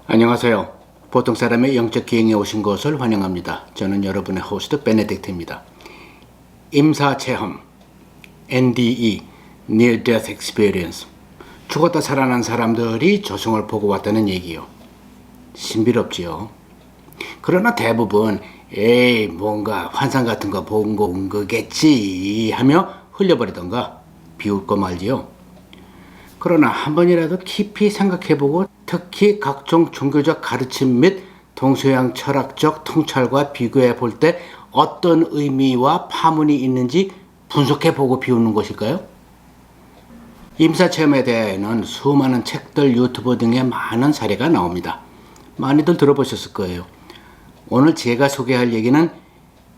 안녕하세요. 보통 사람의 영적 기행에 오신 것을 환영합니다. 저는 여러분의 호스트 베네딕트입니다. 임사체험, NDE, Near Death Experience. 죽었다 살아난 사람들이 저승을 보고 왔다는 얘기요. 신비롭지요. 그러나 대부분 뭔가 환상 같은 거 본 거 온 거겠지 하며 흘려버리던가 비웃고 말지요. 그러나 한 번이라도 깊이 생각해보고 특히 각종 종교적 가르침 및 동서양 철학적 통찰과 비교해 볼 때 어떤 의미와 파문이 있는지 분석해보고 비우는 것일까요? 임사체험에 대해서는 수많은 책들, 유튜브 등의 많은 사례가 나옵니다. 많이들 들어보셨을 거예요. 오늘 제가 소개할 얘기는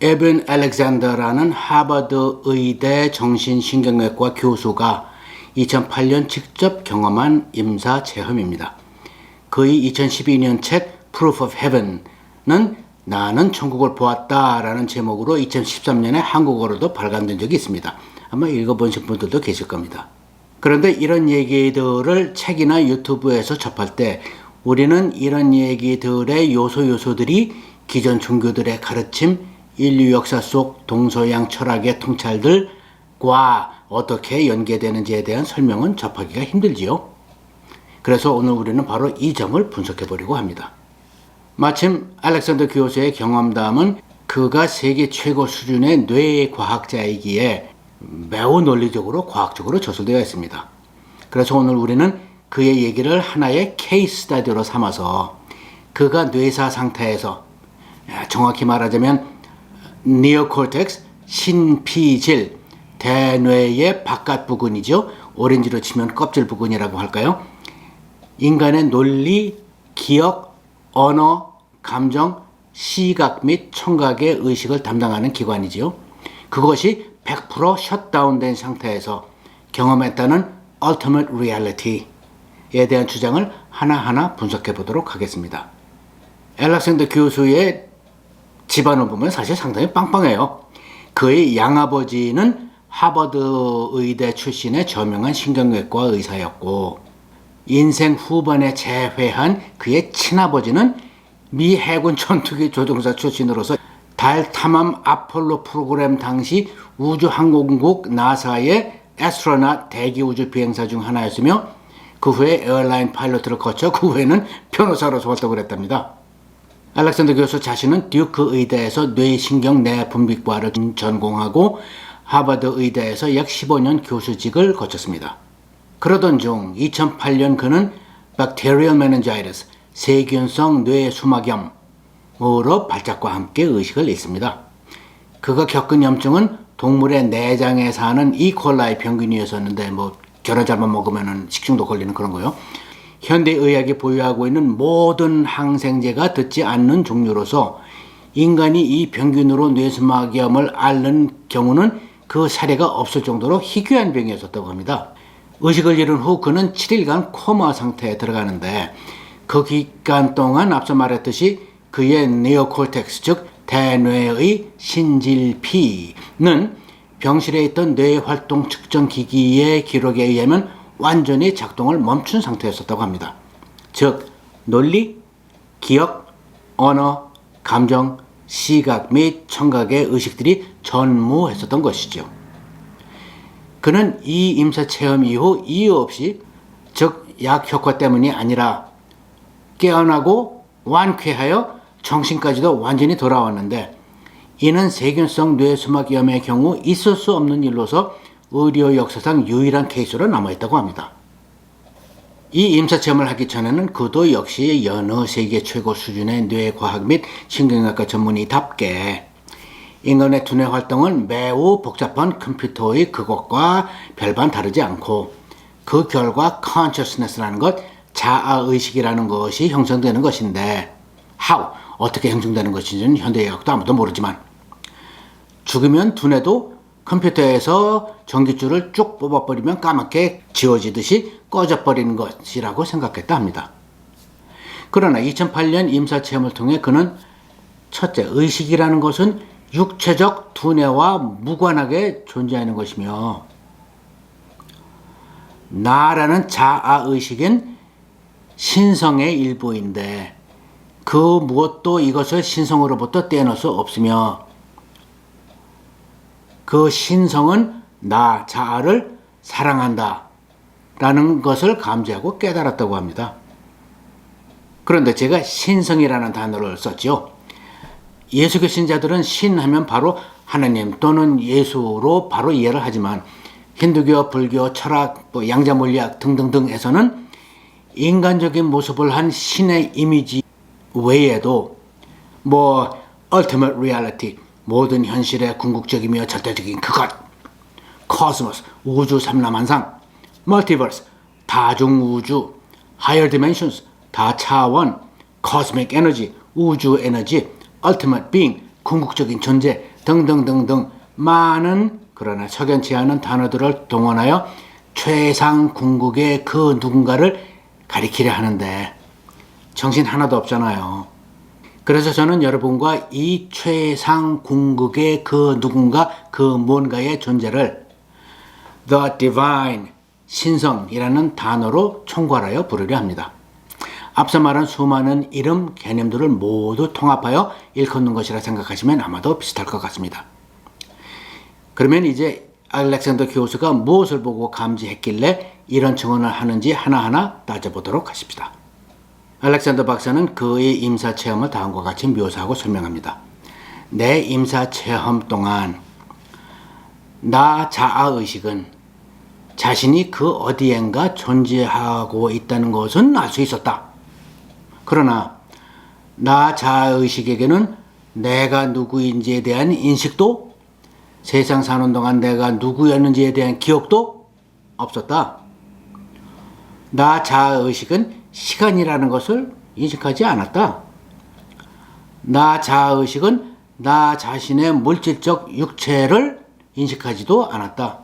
에빈 알렉산더라는 하버드 의대 정신신경외과 교수가 2008년 직접 경험한 임사체험입니다. 그의 2012년 책 Proof of Heaven은 나는 천국을 보았다라는 제목으로 2013년에 한국어로도 발간된 적이 있습니다. 아마 읽어보신 분들도 계실 겁니다. 그런데 이런 얘기들을 책이나 유튜브에서 접할 때 우리는 이런 얘기들의 요소들이 기존 종교들의 가르침, 인류 역사 속 동서양 철학의 통찰들과 어떻게 연계되는지에 대한 설명은 접하기가 힘들지요. 그래서 오늘 우리는 바로 이 점을 분석해 보려고 합니다. 마침 알렉산더 교수의 경험담은 그가 세계 최고 수준의 뇌과학자이기에 매우 논리적으로 과학적으로 저술되어 있습니다. 그래서 오늘 우리는 그의 얘기를 하나의 케이스 스터디로 삼아서 그가 뇌사 상태에서 정확히 말하자면 니오코텍스, 신피질, 대뇌의 바깥 부분이죠. 오렌지로 치면 껍질 부분이라고 할까요? 인간의 논리, 기억, 언어, 감정, 시각 및 청각의 의식을 담당하는 기관이지요. 그것이 100% 셧다운된 상태에서 경험했다는 Ultimate Reality에 대한 주장을 하나하나 분석해 보도록 하겠습니다. 알렉산더 교수의 집안을 보면 사실 상당히 빵빵해요. 그의 양아버지는 하버드 의대 출신의 저명한 신경외과 의사였고 인생 후반에 재회한 그의 친아버지는 미 해군 전투기 조종사 출신으로서 달 탐험 아폴로 프로그램 당시 우주항공국 나사의 애스트로넛 대기 우주 비행사 중 하나였으며 그 후에 에어라인 파일럿을 거쳐 그 후에는 변호사로서 활동을 했답니다. 알렉산더 교수 자신은 듀크 의대에서 뇌신경 내분비과를 전공하고 하버드 의대에서 약 15년 교수직을 거쳤습니다. 그러던 중 2008년 그는 Bacterial Meningitis, 세균성 뇌수막염으로 발작과 함께 의식을 잃습니다. 그가 겪은 염증은 동물의 내장에 사는 이콜라이 병균이었었는데 결혼 잘못 먹으면 식중독 걸리는 그런 거요. 현대의학이 보유하고 있는 모든 항생제가 듣지 않는 종류로서 인간이 이 병균으로 뇌수막염을 앓는 경우는 그 사례가 없을 정도로 희귀한 병이었었다고 합니다. 의식을 잃은 후 그는 7일간 코마 상태에 들어가는데 그 기간 동안 앞서 말했듯이 그의 니오콜텍스 즉 대뇌의 신질피는 병실에 있던 뇌활동 측정 기기의 기록에 의하면 완전히 작동을 멈춘 상태였었다고 합니다. 즉 논리, 기억, 언어, 감정, 시각 및 청각의 의식들이 전무했었던 것이죠. 그는 이 임사체험 이후 이유 없이 즉 약 효과 때문이 아니라 깨어나고 완쾌하여 정신까지도 완전히 돌아왔는데 이는 세균성 뇌수막염의 경우 있을 수 없는 일로서 의료 역사상 유일한 케이스로 남아있다고 합니다. 이 임사체험을 하기 전에는 그도 역시 여느 세계 최고 수준의 뇌과학 및 신경학과 전문의답게 인간의 두뇌 활동은 매우 복잡한 컴퓨터의 그것과 별반 다르지 않고 그 결과 consciousness라는 것, 자아의식이라는 것이 형성되는 것인데 어떻게 형성되는 것인지는 현대의학도 아무도 모르지만 죽으면 두뇌도 컴퓨터에서 전기줄을 쭉 뽑아버리면 까맣게 지워지듯이 꺼져버리는 것이라고 생각했다 합니다. 그러나 2008년 임사체험을 통해 그는 첫째, 의식이라는 것은 육체적 두뇌와 무관하게 존재하는 것이며 나라는 자아의식인 신성의 일부인데 그 무엇도 이것을 신성으로부터 떼어놓을 수 없으며 그 신성은 나 자아를 사랑한다 라는 것을 감지하고 깨달았다고 합니다. 그런데 제가 신성이라는 단어를 썼죠. 예수교 신자들은 신하면 바로 하나님 또는 예수로 바로 이해를 하지만 힌두교, 불교, 철학, 양자물리학 등등등에서는 인간적인 모습을 한 신의 이미지 외에도 ultimate reality, 모든 현실의 궁극적이며 절대적인 그것, cosmos, 우주 삼라만상, multiverse, 다중우주, higher dimensions, 다차원, cosmic energy, 우주 에너지, ultimate being, 궁극적인 존재 등등등등 많은 그러나 석연치 않은 단어들을 동원하여 최상 궁극의 그 누군가를 가리키려 하는데 정신 하나도 없잖아요. 그래서 저는 여러분과 이 최상 궁극의 그 누군가, 그 뭔가의 존재를 The Divine, 신성이라는 단어로 총괄하여 부르려 합니다. 앞서 말한 수많은 이름, 개념들을 모두 통합하여 일컫는 것이라 생각하시면 아마도 비슷할 것 같습니다. 그러면 이제 알렉산더 교수가 무엇을 보고 감지했길래 이런 증언을 하는지 하나하나 따져보도록 하십시다. 알렉산더 박사는 그의 임사체험을 다음과 같이 묘사하고 설명합니다. 내 임사체험 동안 나 자아의식은 자신이 그 어디엔가 존재하고 있다는 것은 알 수 있었다. 그러나 나 자아의식에게는 내가 누구인지에 대한 인식도 세상 사는 동안 내가 누구였는지에 대한 기억도 없었다. 나 자아의식은 시간이라는 것을 인식하지 않았다. 나 자아의식은 나 자신의 물질적 육체를 인식하지도 않았다.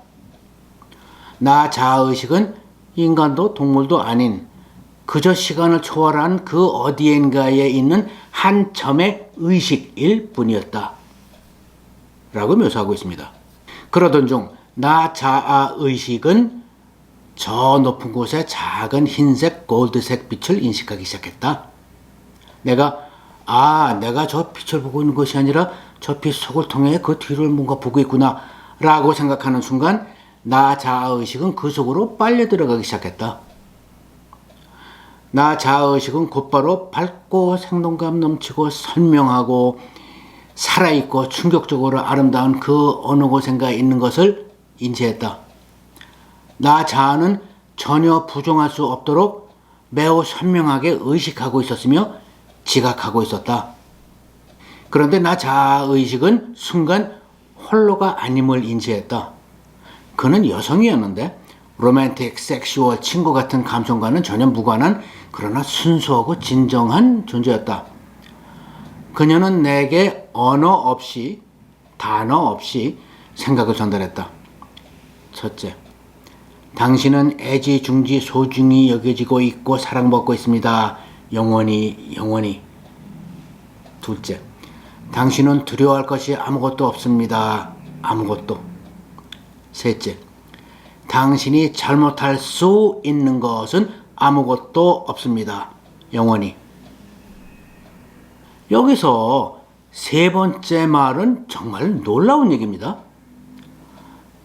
나 자아의식은 인간도 동물도 아닌 그저 시간을 초월한 그 어디엔가에 있는 한 점의 의식일 뿐이었다. 라고 묘사하고 있습니다. 그러던 중 나 자아의식은 저 높은 곳에 작은 흰색 골드색 빛을 인식하기 시작했다. 내가 저 빛을 보고 있는 것이 아니라 저 빛 속을 통해 그 뒤를 뭔가 보고 있구나 라고 생각하는 순간 나 자아의식은 그 속으로 빨려 들어가기 시작했다. 나 자아의식은 곧바로 밝고 생동감 넘치고 선명하고 살아있고 충격적으로 아름다운 그 어느 곳인가 있는 것을 인지했다. 나 자아는 전혀 부정할 수 없도록 매우 선명하게 의식하고 있었으며 지각하고 있었다. 그런데 나 자아의식은 순간 홀로가 아님을 인지했다. 그는 여성이었는데 로맨틱, 섹슈얼, 친구 같은 감성과는 전혀 무관한 그러나 순수하고 진정한 존재였다. 그녀는 내게 언어 없이, 단어 없이 생각을 전달했다. 첫째, 당신은 애지중지 소중히 여겨지고 있고 사랑받고 있습니다. 영원히, 영원히. 둘째, 당신은 두려워할 것이 아무것도 없습니다. 아무것도. 셋째, 당신이 잘못할 수 있는 것은 아무것도 없습니다. 영원히. 여기서 세 번째 말은 정말 놀라운 얘기입니다.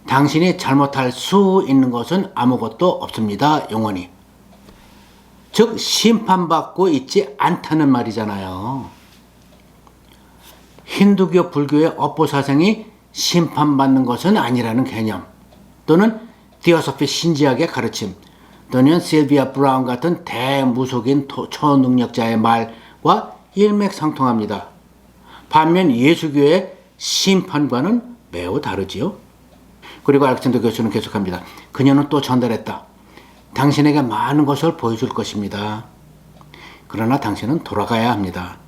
당신이 잘못할 수 있는 것은 아무것도 없습니다. 영원히. 즉 심판받고 있지 않다는 말이잖아요. 힌두교, 불교의 업보사생이 심판받는 것은 아니라는 개념 또는 디어소피 신지학의 가르침 또는 실비아 브라운 같은 대무속인 초능력자의 말과 일맥상통합니다. 반면 예수교의 심판과는 매우 다르지요. 그리고 알렉산더 교수는 계속합니다. 그녀는 또 전달했다. 당신에게 많은 것을 보여줄 것입니다. 그러나 당신은 돌아가야 합니다.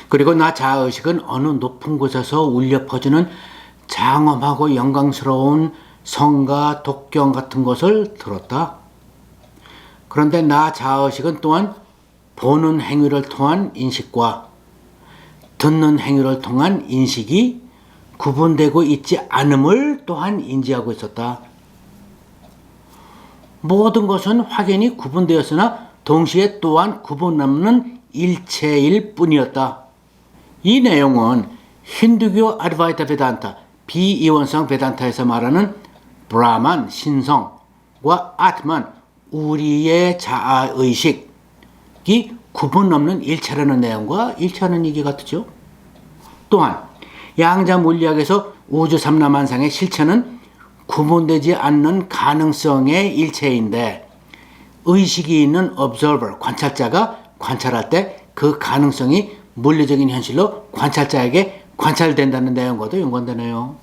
그리고 나 자아의식은 어느 높은 곳에서 울려 퍼지는 장엄하고 영광스러운 성가, 독경 같은 것을 들었다. 그런데 나 자아의식은 또한 보는 행위를 통한 인식과 듣는 행위를 통한 인식이 구분되고 있지 않음을 또한 인지하고 있었다. 모든 것은 확연히 구분되었으나 동시에 또한 구분 없는 일체일 뿐이었다. 이 내용은 힌두교 아드바이타 베단타, 비이원성 베단타에서 말하는 브라만, 신성과 아트만, 우리의 자아의식이 구분 없는 일체라는 내용과 일치하는 얘기 같죠. 또한 양자 물리학에서 우주 삼라만상의 실체는 구분되지 않는 가능성의 일체인데 의식이 있는 observer, 관찰자가 관찰할 때 그 가능성이 물리적인 현실로 관찰자에게 관찰된다는 내용과도 연관되네요.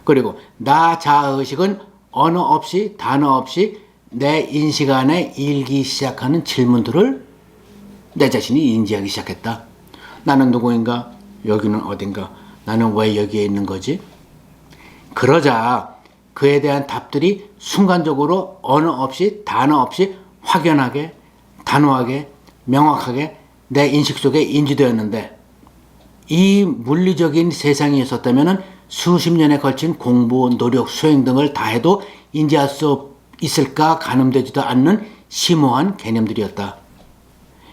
그리고 나 자아의식은 언어 없이 단어 없이 내 인식 안에 일기 시작하는 질문들을 내 자신이 인지하기 시작했다. 나는 누구인가? 여기는 어딘가? 나는 왜 여기에 있는 거지? 그러자 그에 대한 답들이 순간적으로 언어 없이 단어 없이 확연하게 단호하게 명확하게 내 인식 속에 인지되었는데 이 물리적인 세상이 있었다면 수십 년에 걸친 공부, 노력, 수행 등을 다해도 인지할 수 있을까 가늠되지도 않는 심오한 개념들이었다.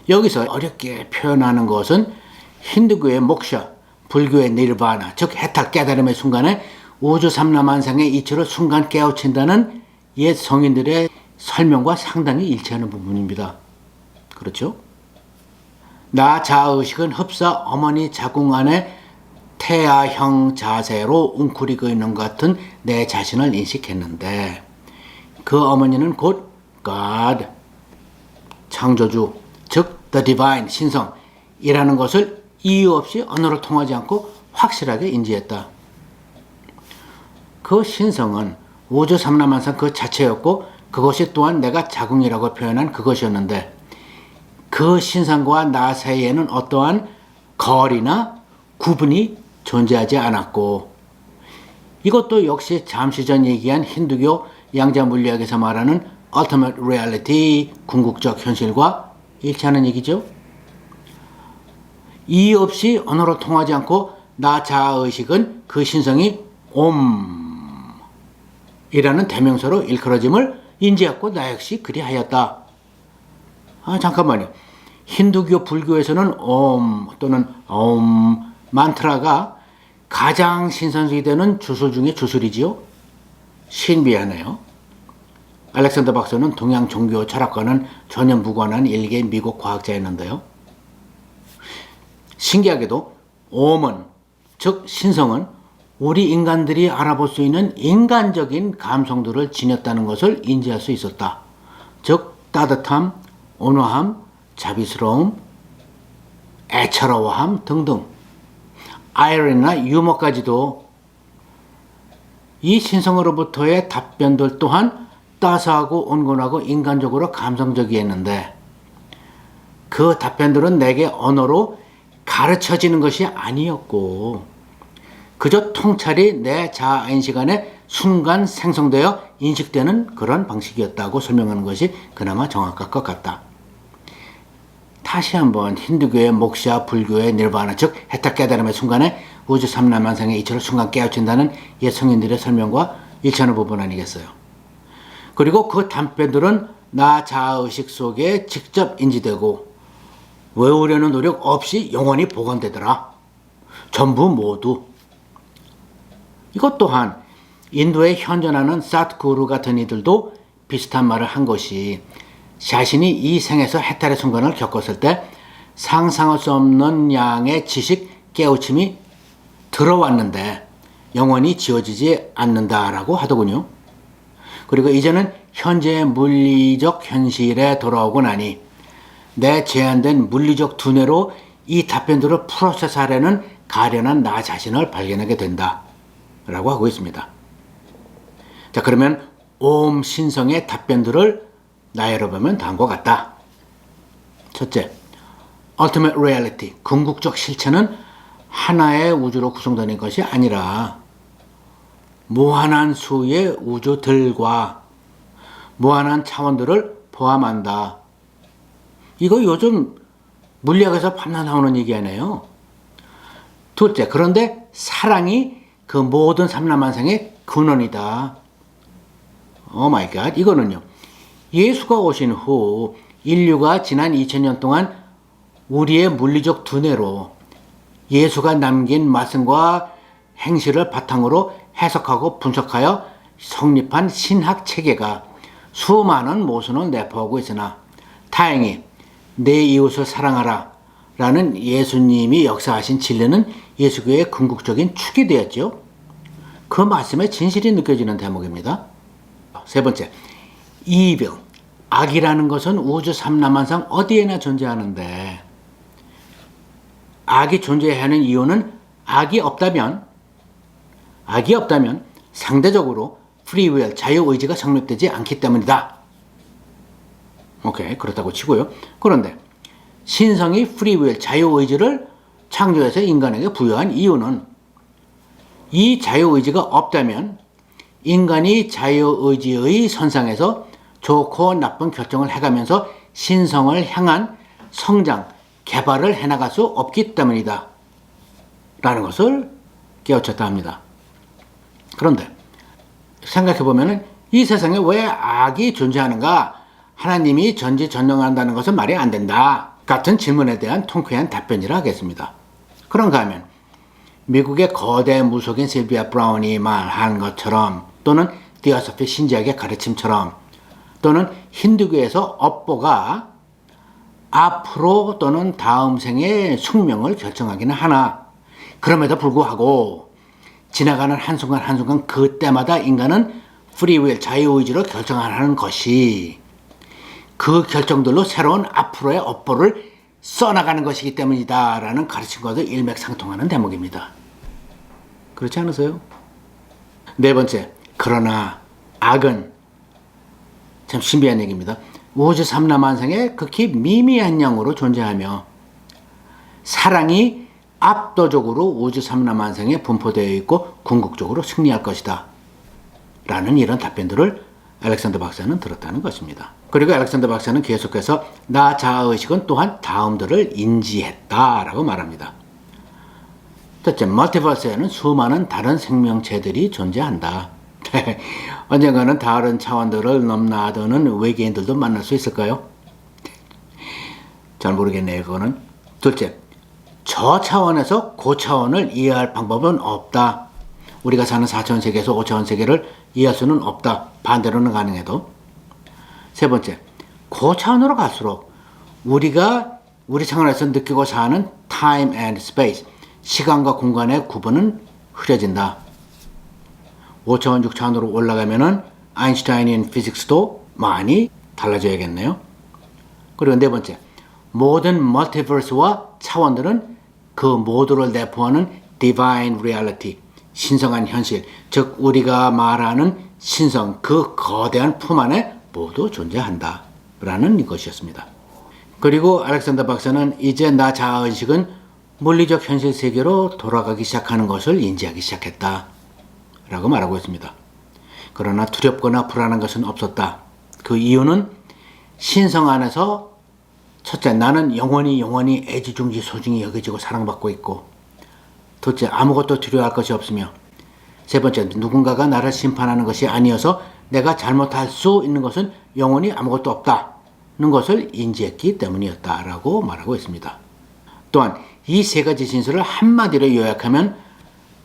여기서 어렵게 표현하는 것은 힌두교의 목샤, 불교의 니르바나, 즉 해탈 깨달음의 순간에 우주 삼라만상의 이치로 순간 깨우친다는 옛 성인들의 설명과 상당히 일치하는 부분입니다. 그렇죠? 나 자아의식은 흡사 어머니 자궁 안에 태아형 자세로 웅크리고 있는 것 같은 내 자신을 인식했는데 그 어머니는 곧 God, 창조주, 즉 The Divine, 신성이라는 것을 이유 없이 언어를 통하지 않고 확실하게 인지했다. 그 신성은 우주 삼라만상 그 자체였고 그것이 또한 내가 자궁이라고 표현한 그것이었는데 그 신상과 나 사이에는 어떠한 거리나 구분이 존재하지 않았고 이것도 역시 잠시 전 얘기한 힌두교 양자 물리학에서 말하는 ultimate reality, 궁극적 현실과 일치하는 얘기죠. 이유 없이 언어로 통하지 않고 나 자아의식은 그 신성이 옴이라는 대명사로 일컬어짐을 인지했고 나 역시 그리하였다. 잠깐만요. 힌두교 불교에서는 옴 또는 만트라가 가장 신선이 되는 주술 중에 주술이지요. 신비하네요. 알렉산더 박사는 동양 종교 철학과는 전혀 무관한 일개 미국 과학자였는데요. 신기하게도 옴은, 즉 신성은 우리 인간들이 알아볼 수 있는 인간적인 감성들을 지녔다는 것을 인지할 수 있었다. 즉 따뜻함, 온화함, 자비스러움, 애처로워함 등등 아이러니나 유머까지도 이 신성으로부터의 답변들 또한 따스하고 온건하고 인간적으로 감성적이었는데 그 답변들은 내게 언어로 가르쳐지는 것이 아니었고 그저 통찰이 내 자아인식 안에 순간 생성되어 인식되는 그런 방식이었다고 설명하는 것이 그나마 정확할 것 같다. 다시 한번 힌두교의 목샤, 불교의 니르바나, 즉 해탈 깨달음의 순간에 우주 삼라만상의 이치를 순간 깨우친다는 옛 성인들의 설명과 일치하는 부분 아니겠어요. 그리고 그 답변들은 나 자아의식 속에 직접 인지되고 외우려는 노력 없이 영원히 보관되더라. 전부 모두. 이것 또한 인도에 현존하는 사트구루 같은 이들도 비슷한 말을 한 것이 자신이 이 생에서 해탈의 순간을 겪었을 때 상상할 수 없는 양의 지식, 깨우침이 들어왔는데 영원히 지워지지 않는다라고 하더군요. 그리고 이제는 현재의 물리적 현실에 돌아오고 나니 내 제한된 물리적 두뇌로 이 답변들을 프로세스하려는 가련한 나 자신을 발견하게 된다 라고 하고 있습니다. 자, 그러면 옴 신성의 답변들을 나열해 보면 다음과 같다. 첫째, ultimate reality, 궁극적 실체는 하나의 우주로 구성되는 것이 아니라 무한한 수의 우주들과 무한한 차원들을 포함한다. 이거 요즘 물리학에서 밤낮 나오는 얘기 아니에요. 둘째, 그런데 사랑이 그 모든 삼라만상의 근원이다. 오 마이 갓. 이거는요. 예수가 오신 후 인류가 지난 2000년 동안 우리의 물리적 두뇌로 예수가 남긴 말씀과 행실을 바탕으로 해석하고 분석하여 성립한 신학 체계가 수많은 모순을 내포하고 있으나 다행히 내 이웃을 사랑하라 라는 예수님이 역사하신 진리는 예수교의 궁극적인 축이 되었죠. 그 말씀의 진실이 느껴지는 대목입니다. 세 번째, evil, 악이라는 것은 우주 삼라만상 어디에나 존재하는데 악이 존재해야 하는 이유는 악이 없다면 상대적으로 free will, 자유의지가 성립되지 않기 때문이다. 오케이, 그렇다고 치고요. 그런데 신성이 free will, 자유의지를 창조해서 인간에게 부여한 이유는 이 자유의지가 없다면 인간이 자유의지의 선상에서 좋고 나쁜 결정을 해가면서 신성을 향한 성장, 개발을 해나갈 수 없기 때문이다 라는 것을 깨우쳤다 합니다. 그런데 생각해보면 이 세상에 왜 악이 존재하는가? 하나님이 전지전능한다는 것은 말이 안 된다 같은 질문에 대한 통쾌한 답변이라 하겠습니다. 그런가 하면 미국의 거대 무속인 실비아 브라운이 말한 것처럼 또는 디어소피 신지학의 가르침처럼 또는 힌두교에서 업보가 앞으로 또는 다음 생의 숙명을 결정하기는 하나 그럼에도 불구하고 지나가는 한순간 한순간 그때마다 인간은 프리윌 자유의지로 결정하는 것이 그 결정들로 새로운 앞으로의 업보를 써나가는 것이기 때문이다 라는 가르침과도 일맥상통하는 대목입니다. 그렇지 않으세요? 네 번째, 그러나 악은 참 신비한 얘기입니다. 우주 삼라만상에 극히 미미한 영으로 존재하며 사랑이 압도적으로 우주 삼라만상에 분포되어 있고 궁극적으로 승리할 것이다 라는 이런 답변들을 알렉산더 박사는 들었다는 것입니다. 그리고 알렉산더 박사는 계속해서 나 자아의식은 또한 다음들을 인지했다라고 말합니다. 첫째, 멀티버스에는 수많은 다른 생명체들이 존재한다. 언젠가는 다른 차원들을 넘나드는 외계인들도 만날 수 있을까요? 잘 모르겠네요, 그거는. 둘째, 저 차원에서 그 차원을 이해할 방법은 없다. 우리가 사는 4차원 세계에서 5차원 세계를 이해할 수는 없다. 반대로는 가능해도. 세 번째, 그 차원으로 갈수록 우리가 우리 차원에서 느끼고 사는 time and space, 시간과 공간의 구분은 흐려진다. 5차원, 6차원으로 올라가면은 아인슈타인인 피직스도 많이 달라져야겠네요. 그리고 네 번째, 모든 멀티버스와 차원들은 그 모두를 내포하는 divine reality, 신성한 현실, 즉 우리가 말하는 신성, 그 거대한 품 안에 모두 존재한다 라는 것이었습니다. 그리고 알렉산더 박사는 이제 나 자아의식은 물리적 현실 세계로 돌아가기 시작하는 것을 인지하기 시작했다 라고 말하고 있습니다. 그러나 두렵거나 불안한 것은 없었다. 그 이유는 신성 안에서 첫째, 나는 영원히 애지중지 소중히 여겨지고 사랑받고 있고, 둘째, 아무것도 두려워할 것이 없으며, 세 번째, 누군가가 나를 심판하는 것이 아니어서 내가 잘못할 수 있는 것은 영원히 아무것도 없다는 것을 인지했기 때문이었다라고 말하고 있습니다. 또한 이 세 가지 진술을 한마디로 요약하면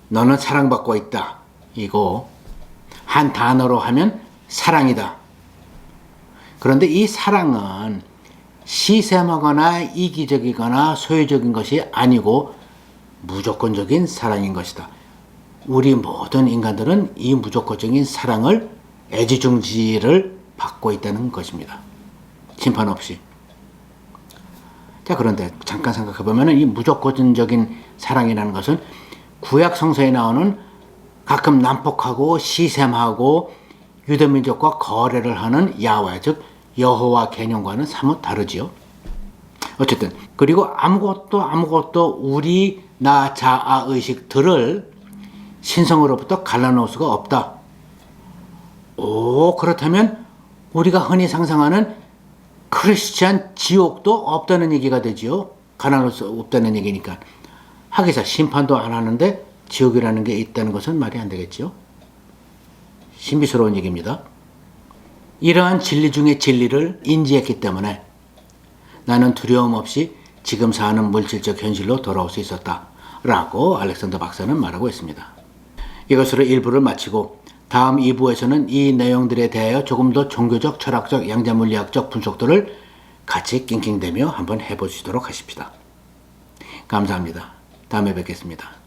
너는 사랑받고 있다. 이거 한 단어로 하면 사랑이다. 그런데 이 사랑은 시샘하거나 이기적이거나 소유적인 것이 아니고 무조건적인 사랑인 것이다. 우리 모든 인간들은 이 무조건적인 사랑을 애지중지를 받고 있다는 것입니다. 심판 없이. 자, 그런데 잠깐 생각해보면 이 무조건적인 사랑이라는 것은 구약 성서에 나오는 가끔 난폭하고 시샘하고 유대민족과 거래를 하는 야훼, 즉 여호와 개념과는 사뭇 다르지요. 어쨌든 그리고 아무것도 우리 나 자아의식들을 신성으로부터 갈라놓을 수가 없다. 그렇다면 우리가 흔히 상상하는 크리스찬 지옥도 없다는 얘기가 되지요. 갈라놓을 수 없다는 얘기니까. 하기사 심판도 안 하는데 지옥이라는 게 있다는 것은 말이 안 되겠죠. 신비스러운 얘기입니다. 이러한 진리 중의 진리를 인지했기 때문에 나는 두려움 없이 지금 사는 물질적 현실로 돌아올 수 있었다. 라고 알렉산더 박사는 말하고 있습니다. 이것으로 1부를 마치고 다음 2부에서는 이 내용들에 대하여 조금 더 종교적, 철학적, 양자물리학적 분석들을 같이 낑낑대며 한번 해보시도록 하십시다. 감사합니다. 다음에 뵙겠습니다.